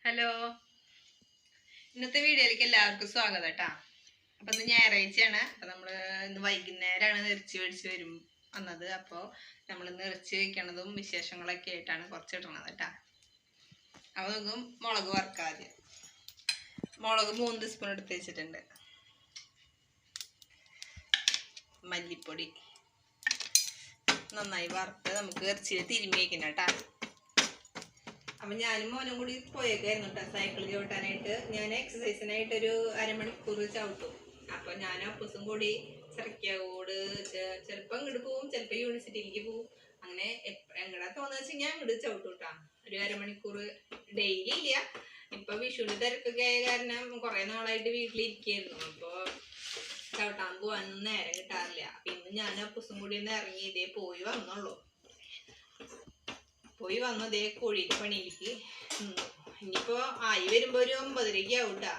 Hello, ഇന്നത്തെ വീഡിയോയിലേക്ക് എല്ലാവർക്കും സ്വാഗതം കേട്ടാ. അപ്പൊ ഇന്ന് ഞായറാഴ്ചയാണ്. അപ്പൊ നമ്മള് ഇന്ന് വൈകുന്നേരമാണ് ഇറച്ചി മേടിച്ച് വന്നത്. അപ്പോൾ നമ്മൾ ഇന്ന് ഇറച്ചി വയ്ക്കണതും വിശേഷങ്ങളൊക്കെ ആയിട്ടാണ് കുറച്ച് ഇടണത് കേട്ടാ. അപ്പൊ നോക്കും മുളക് വറുക്കാതെ മുളക് 3 ടീസ്പൂൺ എടുത്ത് വെച്ചിട്ടുണ്ട്. മല്ലിപ്പൊടി നന്നായി വറുത്ത് നമുക്ക് ഇറച്ചിയിൽ തിരുമ്മി വയ്ക്കണം കേട്ടാ. അപ്പം ഞാനും മോനും കൂടി പോയേക്കായിരുന്നു കേട്ടോ സൈക്കിൾ ചവിട്ടാനായിട്ട്. ഞാൻ എക്സസൈസിനായിട്ടൊരു അരമണിക്കൂർ ചവിട്ടും. അപ്പം ഞാനും അപ്പൂസും കൂടി ചിറക്കിയാവോട് ചിലപ്പോൾ ഇങ്ങോട്ട് പോവും, ചിലപ്പോൾ യൂണിവേഴ്സിറ്റിയിലേക്ക് പോവും. അങ്ങനെ എങ്ങടാ തോന്നുക വെച്ചാൽ ഞാൻ ഇങ്ങോട്ട് ചവിട്ടും കേട്ടോ. ഒരു അരമണിക്കൂർ ഡെയിലി ഇല്ല. ഇപ്പം വിഷുവിൻ്റെ തിരക്കൊക്കെ ആയ കാരണം കുറേ നാളായിട്ട് വീട്ടിലിരിക്കുകയായിരുന്നു. അപ്പോൾ ചവിട്ടാൻ പോകാനൊന്നും നേരം കിട്ടാറില്ല. അപ്പം ഇന്ന് ഞാനും അപ്പൂസും കൂടി ഒന്ന് ഇറങ്ങി ഇതേ പോയി വന്നുള്ളൂ. പോയി വന്നു ദേ കോഴിയുടെ പണിയിലേക്ക്. ഇനിയിപ്പോ ആയി വരുമ്പോ ഒരു 9:30 ആവും കേട്ടാ.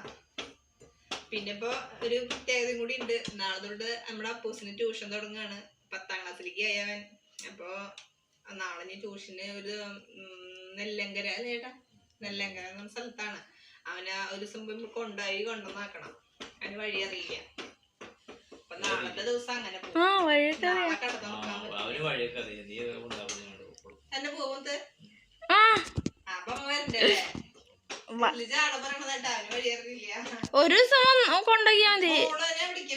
പിന്നെ ഇപ്പൊ ഒരു പ്രത്യേകതയും കൂടി ഉണ്ട്. നാളെ തൊട്ട് നമ്മുടെ അപ്പൂസിന് ട്യൂഷൻ തുടങ്ങാണ്. 10ാം ക്ലാസ്സിലേക്ക് ആയവൻ. അപ്പൊ നാളെ ഇനി ട്യൂഷന് ഒരു നെല്ലങ്കര ചേട്ടാ, നെല്ലങ്കര എന്ന സ്ഥലത്താണ്. അവന് ഒരു ദിവസം കൊണ്ടുവന്നാക്കണം. അവന് വഴി അറിയില്ല. അപ്പൊ നാളത്തെ ദിവസം അങ്ങനെ പോകും. നാളെ കടന്നു നോക്കാൻ എന്നെ പോകുന്നത് ഒരു ദിവസം കൊണ്ടുപോയാ മതി.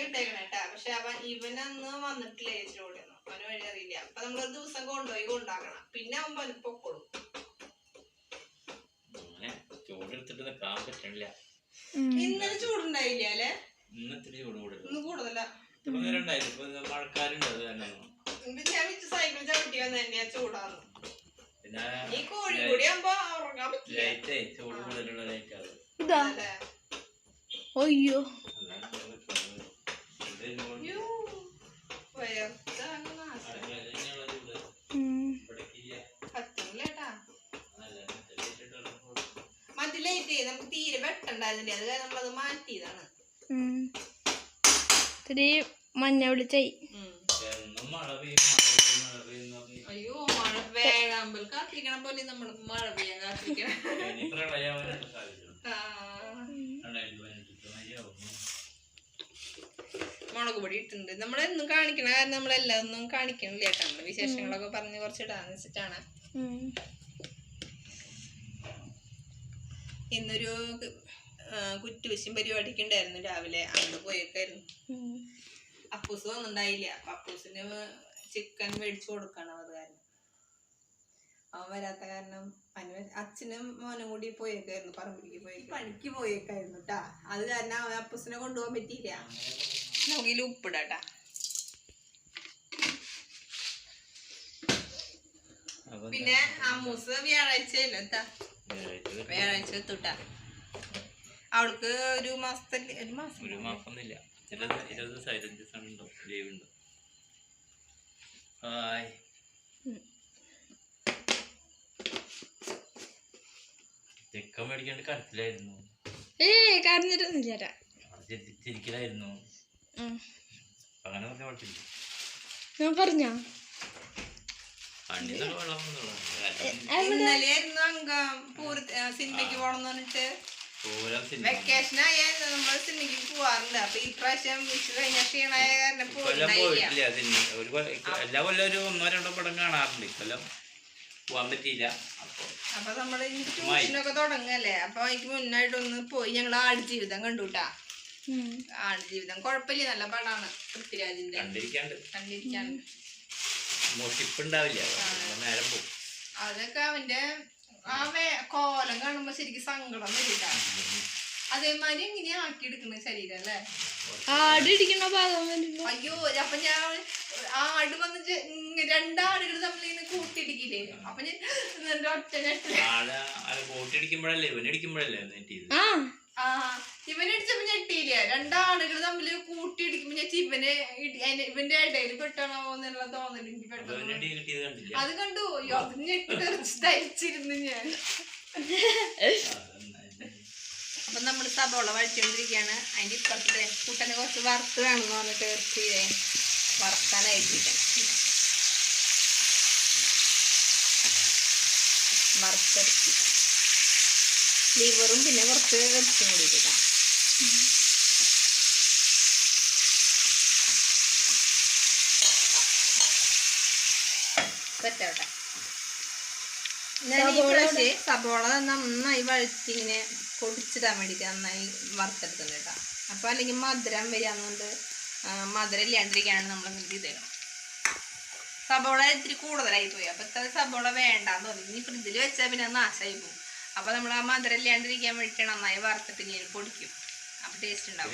വിട്ടേക്കണേട്ടാ. പക്ഷെ ഇവനന്ന് വന്നിട്ടില്ല ചേച്ചിയോട്. അവന് വഴി അറിയില്ല. അപ്പൊ നമ്മളൊരു ദിവസം കൊണ്ടുപോയി കൊണ്ടാക്കണം. പിന്നെ അവൻ പൊക്കോളും. ഇന്നലെ ചൂടുണ്ടായില്ല അല്ലെ? ഇന്ന് കൂടുതല. ഞാൻ സൈക്കിൾ ചവിട്ടി വന്ന തന്നെയാ ചൂടാന്ന്. ഈ കോഴി കൂടി ആകുമ്പോ ഉറങ്ങാൻ പറ്റില്ല. അയ്യോ മറ്റേ ലൈറ്റ് നമുക്ക് തീരെ വെട്ടണ്ടായിരുന്നില്ല. അത് കാരണം നമ്മളത് മാറ്റിയതാണ്. ഇത്തിരി മഞ്ഞ വിളിച്ചായി. അയ്യോ, മഴ വേഗാമ്പൽ കാത്തിരിക്കണം പോലെ നമ്മൾ മഴ പെയ്യാൻ കാത്തിരിക്കണം. മുളക് പൊടി ഇട്ടുണ്ട്. നമ്മളെന്നും കാണിക്കണ കാരണം നമ്മളെല്ലാം ഒന്നും കാണിക്കണില്ല കേട്ടോ. നമ്മള് വിശേഷങ്ങളൊക്കെ പറഞ്ഞ് കുറച്ചിടാന്ന് വെച്ചിട്ടാണ്. ഇന്നൊരു കുറ്റുവശം പരിപാടിക്ക് ഉണ്ടായിരുന്നു. രാവിലെ അങ്ങോട്ട് പോയേക്കായിരുന്നു. അപ്പൂസ് വന്നിണ്ടായില്ല. അപ്പൂസിന് ചിക്കൻ മേടിച്ചു കൊടുക്കണം. അത് കാരണം അവൻ വരാത്ത കാരണം അച്ഛനും മോനും കൂടി പോയേക്കായിരുന്നു. പറമ്പിലേക്ക് പണിക്ക് പോയേക്കായിരുന്നു കേട്ടാ. അത് കാരണം അവൻ അപ്പൂസിനെ കൊണ്ടുപോകാൻ പറ്റിയില്ല. നമുക്ക് ഇതിൽ ഉപ്പിടാട്ടാ. പിന്നെ അമ്മൂസ് വ്യാഴാഴ്ച എത്തുട്ടാ. അവൾക്ക് ഒരു മാസം ചിക്കൻ മേടിക്കാണ്ട് കരച്ചിലായിരുന്നു. കരഞ്ഞിട്ടൊന്നുമില്ല. ചിരിക്കലായിരുന്നു. അങ്ങനെ പറഞ്ഞ കുഴപ്പമില്ല. ഞാൻ പറഞ്ഞോ ഇന്നലെയായിരുന്നു അംഗം സിനിമയ്ക്ക് പോണെന്ന് പറഞ്ഞിട്ട്. വെക്കേഷൻ ആയാലും നമ്മൾ സിനിമയ്ക്ക് പോവാറുണ്ട്. അപ്പൊ ഈ പ്രാവശ്യം വിഷു കഴിഞ്ഞ ക്ഷീണായ കാരണം പോയിട്ടില്ല. എല്ലാ കൊല്ലം ഒരു 1-2 പടം കാണാറുണ്ട്. ഇക്കൊല്ലം പോവാൻ പറ്റിയില്ല. അപ്പൊ നമ്മള് ട്യൂഷനൊക്കെ തുടങ്ങല്ലേ. അപ്പൊ എനിക്ക് മുന്നായിട്ടൊന്ന് പോയി ഞങ്ങൾ ആടുജീവിതം കണ്ടുട്ടാ. ആടുജീവിതം കുഴപ്പമില്ല, നല്ല പടാണ്. പൃഥ്വിരാജിന്റെ കണ്ടിരിക്കാണ്ട് അതൊക്കെ അവന്റെ ആ കോലം കാണുമ്പോ ശരിക്കും സങ്കടം വരില്ല. അതേമാതിരി എങ്ങനെയാ ആക്കി എടുക്കുന്ന ശരീരം അല്ലേ. അയ്യോ, അപ്പൊ ഞാൻ ആട് വന്ന് 2 ആടുകൾ തമ്മിൽ കൂട്ടിയിടിക്കില്ലേ. അപ്പൊ ഞാൻ ഒറ്റ ഇവനടിച്ചപ്പോ ഞെട്ടിയില്ല. 2 ആടുകൾ തമ്മിൽ കൂട്ടിയിടിക്കുമ്പോ ഞാൻ ഇവന്റെ ഇടയിൽ പെട്ടാണോ എന്നുള്ള തോന്നല് എനിക്ക് പെട്ടെന്ന്. അത് കണ്ടു. അത് ഞെട്ടി ധരിച്ചിരുന്നു ഞാൻ. അപ്പൊ നമ്മള് സബോള വഴിച്ചോണ്ടിരിക്കുകയാണ്. അതിന്റെ ഇപ്പുറത്തെ കൂട്ടനെ കുറച്ച് വറുത്ത് വേണമെന്ന് പറഞ്ഞിട്ട് ഇറച്ചി വറുക്കാനായിട്ട് വറുത്തിറച്ചി ലിവറും പിന്നെ കുറച്ച് ഇറച്ചിയും കൂടി ഇട്ടാ. സെറ്റാവട്ടെ. ഞാൻ ഈ പ്രാവശ്യം സബോള നന്നായി വഴറ്റി ഇങ്ങനെ പൊടിച്ചിടാൻ വേണ്ടിയിട്ട് നന്നായി വറുത്തെടുക്കുന്നുണ്ട് കേട്ടോ. അപ്പോൾ അല്ലെങ്കിൽ മധുരം വരാന്നുകൊണ്ട് മധുരം ഇല്ലാണ്ടിരിക്കാനാണ് നമ്മൾ ഇങ്ങനെ ചെയ്തേക്കണം. സബോള ഇത്തിരി കൂടുതലായി പോയി. അപ്പോൾ ഇത്ര സബോള വേണ്ടാന്ന് പറഞ്ഞു. ഇനി ഫ്രിഡ്ജിൽ വെച്ചാൽ പിന്നെ നാശമായി പോകും. അപ്പോൾ നമ്മൾ ആ മധുരം ഇല്ലാണ്ടിരിക്കാൻ വേണ്ടിയിട്ട് നന്നായി വറുത്തിട്ട് ഇങ്ങനെ പൊടിക്കും. അപ്പോൾ ടേസ്റ്റ് ഉണ്ടാവും.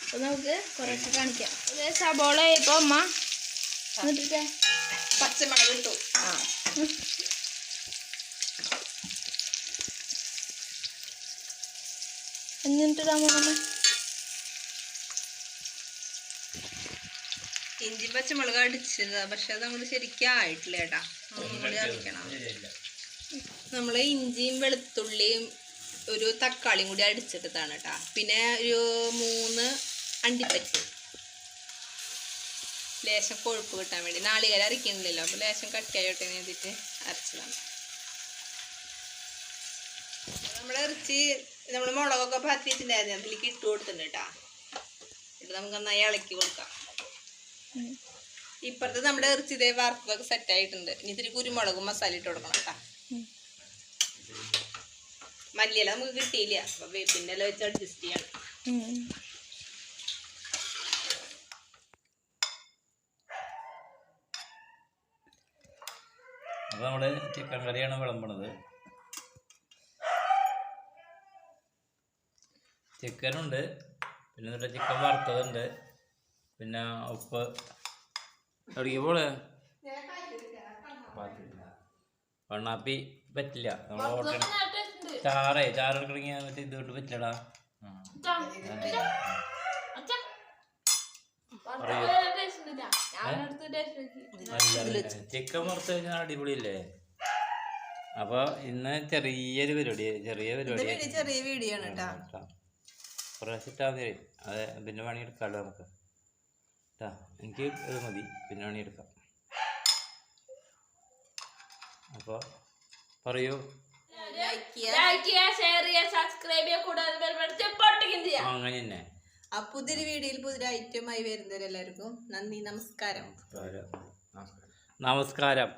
അപ്പൊ നമുക്ക് കുറേശ്ശെ കാണിക്കാം. സബോള ഇപ്പൊ അമ്മ എന്നിട്ട് പച്ചമുളക് ഇട്ടു. എന്നിട്ടിടാൻ പോകുന്ന ഇഞ്ചി പച്ചമുളക് അടിച്ചത്, പക്ഷെ അത് അങ്ങോട്ട് ശരിക്കും ആയിട്ടില്ല കേട്ടാ. ഒന്നുകൂടി അടിക്കണം. നമ്മൾ ഇഞ്ചിയും വെളുത്തുള്ളിയും ഒരു തക്കാളിയും കൂടി അടിച്ചെടുത്താണ് കേട്ടാ. പിന്നെ ഒരു 3 അണ്ടിപ്പരിപ്പ്, ലേശം കൊഴുപ്പ് കിട്ടാൻ വേണ്ടി. നാളികേരം അരയ്ക്കുന്നില്ലല്ലോ, അപ്പോൾ ലേശം കട്ടിയായിട്ട് എഴുതിയിട്ട് അരച്ചതാണ്. നമ്മൾ ഇറച്ചി നമ്മൾ മുളകൊക്കെ പറ്റിയിട്ടുണ്ടായിരുന്നു, അതിലേക്ക് ഇട്ട് കൊടുത്തിട്ടുണ്ട് കേട്ടാ. ഇത് നമുക്ക് നന്നായി ഇളക്കി കൊടുക്കാം. ഇപ്പുറത്ത് നമ്മുടെ ഇറച്ചി ഇതേ വറുത്തതൊക്കെ സെറ്റായിട്ടുണ്ട്. ഇനി ഇത്തിരി കുരുമുളകും മസാല ഇട്ട് കൊടുക്കണം കേട്ടാ. മല്ലിയില നമുക്ക് കിട്ടിയില്ല, അപ്പൊ വേപ്പിൻ്റെ ഇല വെച്ച് അഡ്ജസ്റ്റ് ചെയ്യണം. അപ്പോൾ നമ്മുടെ ചിക്കൻ കറിയാണ് വിളമ്പണത്. ചിക്കനുണ്ട്, പിന്നെ എന്നിട്ട് ചിക്കൻ വറുത്തതുണ്ട്, പിന്നെ ഉപ്പ്. എവിടേക്ക് പോലെ വണ്ണാപ്പി പറ്റില്ല. നമ്മൾ ഹോട്ടൽ ചാറെടുക്കണമെങ്കിൽ മറ്റേ ഇത് കൊണ്ട് പറ്റില്ലടാ. ചിക്കൻ വറുത്ത് കഴിഞ്ഞാൽ അടിപൊളിയല്ലേ. അപ്പൊ ഇന്ന് ചെറിയ വീഡിയോ ആണ് കേട്ടോ. കുറേശ്ശെ ഇട്ടാൽ മതി. അതെ, പിന്നെ പണി എടുക്കാമല്ലോ നമുക്ക് കേട്ടാ. എനിക്ക് ഇത് മതി, പിന്നെ പണി എടുക്കാം. അപ്പോൾ പറയൂ. അങ്ങനെ തന്നെ. ആ പുതിയൊരു വീഡിയോയിൽ പുതിയൊരു ഐറ്റമായി വരുന്നവരെല്ലാവർക്കും നന്ദി, നമസ്കാരം. നമസ്കാരം.